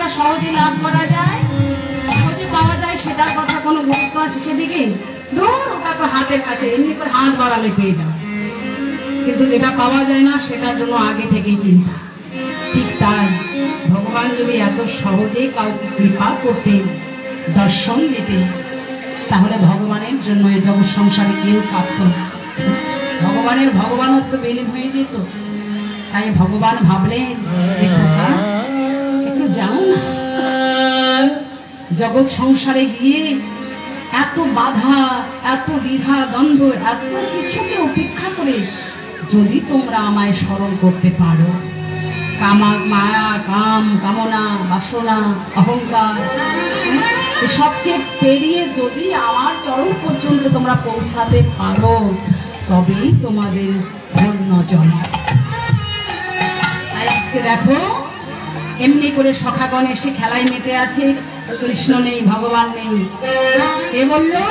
যেটা সহজে লাভ করা যায়, সহজে পাওয়া যায়, সেটার কথা কোনো গুরুত্ব আছে সেদিকে? দূর, ওটা তো হাতের কাছে, এমনি করে হাত বাড়ালে পেয়ে যাও। কিন্তু যেটা পাওয়া যায় না সেটার জন্য আগে থেকেই চিন্তা। ঠিক তাই ভগবান যদি এত সহজে কাউকে কৃপা করতেন, দর্শন দিতেন, তাহলে ভগবানের জন্য এই জগৎ সংসারে কেউ কাঁদত না, ভগবানের ভগবানত্ব বিলীন হয়ে যেত। তাই ভগবান ভাবলেন যে একটু যাও না, জগৎ সংসারে গিয়ে এত বাধা, এত দ্বিধা দ্বন্দ্ব, এত কিছুকে উপেক্ষা করে যদি তোমরা আমায় স্মরণ করতে পারো, মায়া, কাম, কামনা, বাসনা, অহংকার এসবকে পেরিয়ে যদি আমার চরণ পর্যন্ত তোমরা পৌঁছাতে পারো, তবেই তোমাদের ধন্য জন্ম। আজকে দেখো এমনি করে সখাগণ এসে খেলায় মেতে আছে, কৃষ্ণ নেই, ভগবান নেই। কে বললো?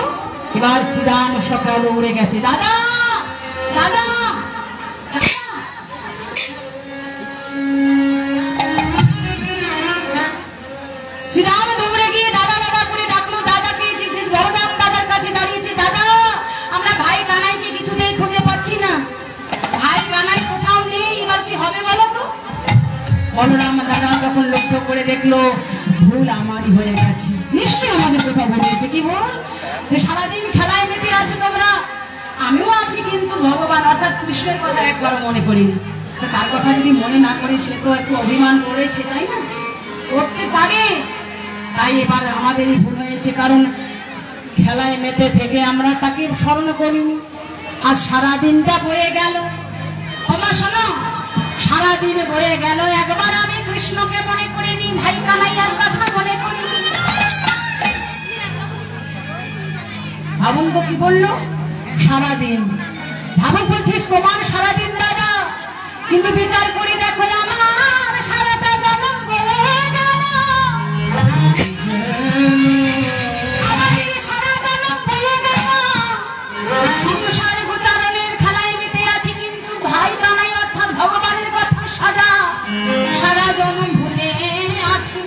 এবার শ্রীরাম সকাল উড়ে গেছে, দাদা দাদা। শ্রীরাম দৌড়ে গিয়ে দাদা দাদা করে ডাকলো, দাদাকে বড়দাম দাদার কাছে দাঁড়িয়েছে, দাদা আমরা ভাই কানাইকে কিছুতেই খুঁজে পাচ্ছি না, ভাই কানাই কোথাও নেই, এবার কি হবে বলো তো? বলরাম দাদা যখন লক্ষ্য করে দেখলো ভুল আমারই হয়ে গেছে, নিশ্চয়ই আমাদের কোথাও ভুল হয়েছে। কি ভুল? যে সারাদিন খেলায় মেতে আছো তোমরা, আমিও আছি, কিন্তু ভগবান অর্থাৎ কৃষ্ণের কথা একবার মনে করিনি। তার কথা যদি মনে না করে, সে তো একটু অভিমান করেছে, তাই না? করতে পারে। তাই এবার আমাদেরই ভুল হয়েছে, কারণ খেলায় মেতে থেকে আমরা তাকে স্মরণ করিনি। আর সারাদিনটা বয়ে গেল, ক্ষমা শোনো, সারাদিন বয়ে গেল, একবার আমি কৃষ্ণকে মনে করিনি, ভাই কানাইয়ার কথা মনে করিনি। ভাবুন তো কি বললো, সারাদিন। ভাবুন বলছিস তোমার সারাদিন দাদা, কিন্তু বিচার করি দেখো আমার সারাটা জন্ম বয়ে গেল, আমাদের সারা জন্ম বয়ে গেল। সংসার গোচারণের খেলায় মেতে আছি, কিন্তু ভাই কানাই অর্থাৎ ভগবানের কথা সারা জন্ম ভুলে আছি।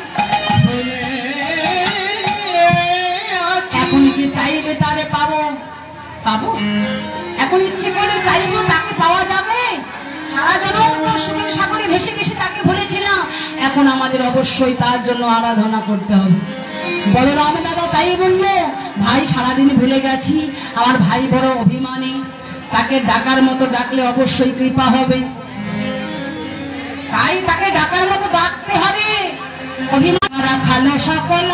এখন কি চাইলে তারে পাবো? পাবো? এখন ইচ্ছে করে চাইবো তাকে পাওয়া যাবে? সারা জন্ম সুখের সাগরে ভেসে ভেসে তাকে ভুলেছিলাম, এখন আমাদের অবশ্যই তার জন্য আরাধনা করতে হবে। বলরাম দাদা তাই বললো, ভাই সারাদিন ভুলে গেছি, আমার ভাই বড় অভিমানী, তাকে ডাকার মতো ডাকলে অবশ্যই কৃপা হবে, তাই তাকে ডাকার মতো ডাকতে হবে। অভিমান রাখালো সকল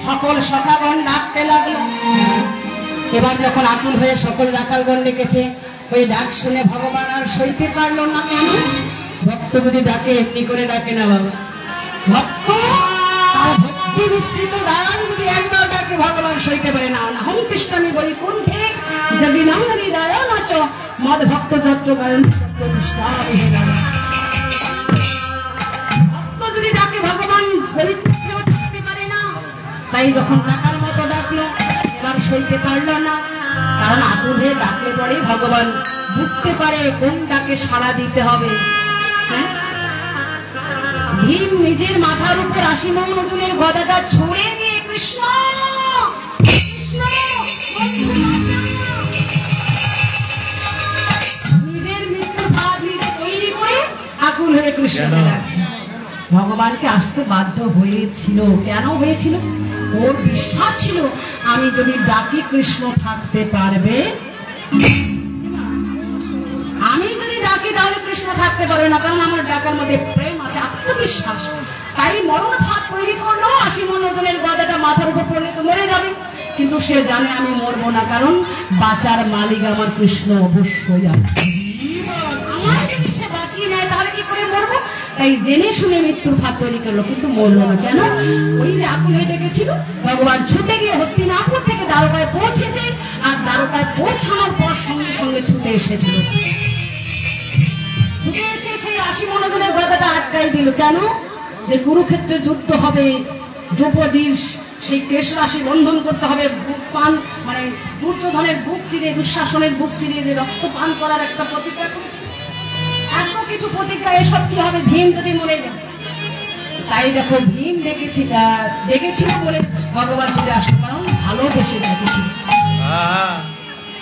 সকল সখাগণ ডাকতে লাগলো। এবার যখন আকুল হয়ে সকল রাখালগণ ডেকেছে, ওই ডাক শুনে ভগবান আর সইতে পারলো না। কেন? ভক্ত যদি ডাকে এমনি করে ডাকে না বাবা, ভক্ত তার ভক্তি মিশ্রিত গান যদি একবার ডাকে ভগবান সইতে পারে না। হম কৃষ্ণামি বৈকুণ্ঠে যদি নামরি দয়া নাচ মদ ভক্ত যত্র গায়ন ভক্ত যদি ডাকে ভগবান বৈকুণ্ঠেও ডাকতে পারে না। তাই যখন ডাকার মতো ডাকলো, এবার সইতে পারলো না। কারণ আকুল হয়ে ডাকলে পরে ভগবান বুঝতে পারে কোন ডাকে সাড়া দিতে হবে। হ্যাঁ, ভীম নিজের মাথার উপর 80 মণ ওজনের গদাটা ছুঁড়ে দিয়ে কৃষ্ণ নিজের মৃত্যুর ভাত নিজে তৈরি করে আকুল হয়ে কৃষ্ণকে ডাকছে। ভগবানকে আসতে বাধ্য হয়েছিল। কেন হয়েছিল? ওর বিশ্বাস ছিল আমি যদি ডাকি কৃষ্ণ থাকতে পারবে, আমি যদি ডাকি তাহলে কৃষ্ণ থাকতে পারবে না। কারণ আমার ডাকার মধ্যে প্রেম আছে, আত্মবিশ্বাস। তাই মরণ ভাত তৈরি করলো, 80 মণ ওজনের গদাটা মাথার উপর পড়লে তো মরে যাবে। কিন্তু সে জানে আমি মরবো না, কারণ বাঁচার মালিক আমার কৃষ্ণ অবশ্যই আছে। আমার যদি সে বাঁচিয়ে নেয় তাহলে কি করে মরবো? তাই জেনে শুনে মৃত্যুর ভাত তৈরি করলো, কিন্তু মরলো না। কেন? ওই যে আকুল হয়ে ডেকেছিল, ভগবান ছুটে গিয়ে হস্তিনাপুর থেকে দ্বারকায় পৌঁছেছে। আর দ্বারকায় পৌঁছানোর পর সঙ্গে সঙ্গে ছুটে এসেছিল। ছুটে এসে সেই 80 মণ ওজনের গদাটা আটকাই দিল। কেন? যে কুরুক্ষেত্রে যুদ্ধ হবে, দ্রৌপদীর সেই কেশরাশি বন্ধন করতে হবে, বুক পান মানে দুর্যোধনের বুক চিরে, দুঃশাসনের বুক চিরে যে রক্ত পান করার একটা প্রতিজ্ঞা করেছে। এত কিছু প্রতিজ্ঞা, এসব কি হবে ভীম যদি মরে যায়? তাই দেখো ভীম ডেকেছিল বলে ভগবান ছুটে আসলো, কারণ ভালোবেসে ডেকেছিল।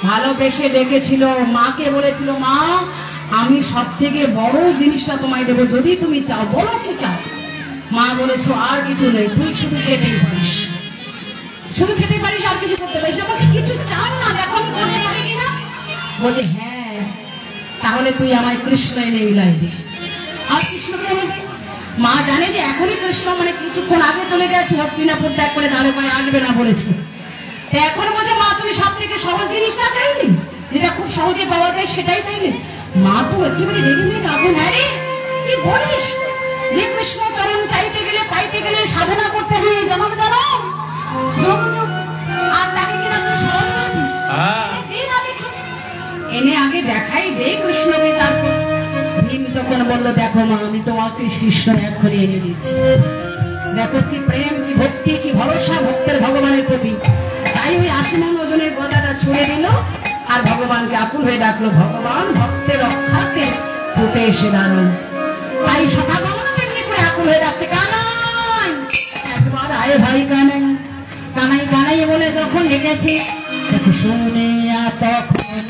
ভালোবেসে ডেকেছিল। মাকে বলেছিল, মা আমি সব থেকে বড় জিনিসটা তোমায় দেবো, যদি তুমি চাও, বলো কি চাও। মা বলেছো আর কিছু নেই, তুই শুধু খেতেই পারিস, শুধু খেতেই পারিস, আর কিছু করতে পারিস না। বলছে কিছু চান না, দেখো আমি করতে পারি কিনা। বলছে হ্যাঁ, তাহলে তুই আমায় কৃষ্ণ এনে মিলাই দে। আর কৃষ্ণকে এনে দে। মা জানে যে এখনই কৃষ্ণ মানে কিছুক্ষণ আগে চলে গেছে, হস্তিনাপুর ত্যাগ করে দ্বারকায় আসবে না বলেছে। এখন বলছে মা তুমি সব থেকে সহজ জিনিসটা চাইলে, যেটা খুব সহজে পাওয়া যায় সেটাই চাইলে। মা তো একেবারে রেডিমেড আগুন। হ্যাঁ রে, কি বলিস? যে কৃষ্ণ চরণ চাইতে গেলে পাইতে গেলে সাধনা করতে হয়, জনম জনম যোগ যোগ। আর তাকে কিনা তুই সহজ বলছিস? এনে আগে দেখাই দে কৃষ্ণকে। তারপর ভীম তখন বললো, দেখো মা আমি তোমাকে কৃষ্ণ এক করে এনে দিচ্ছি। দেখো কি প্রেম, কি ভক্তি, কি ভরসা ভক্তের ভগবানের প্রতি। তাই ওই 80 মণ ওজনের গদাটা ছুঁড়ে দিল আর ভগবানকে আকুল হয়ে ডাকলো। ভগবান ভক্তের রক্ষার্থে ছুটে এসে দাঁড়ান। তাই সখাগণ তেমনি করে আকুল হয়ে যাচ্ছে, কানাই একবার আয় ভাই কানাই, কানাই কানাই বলে যখন ডেকেছে, দেখো শুনে তখন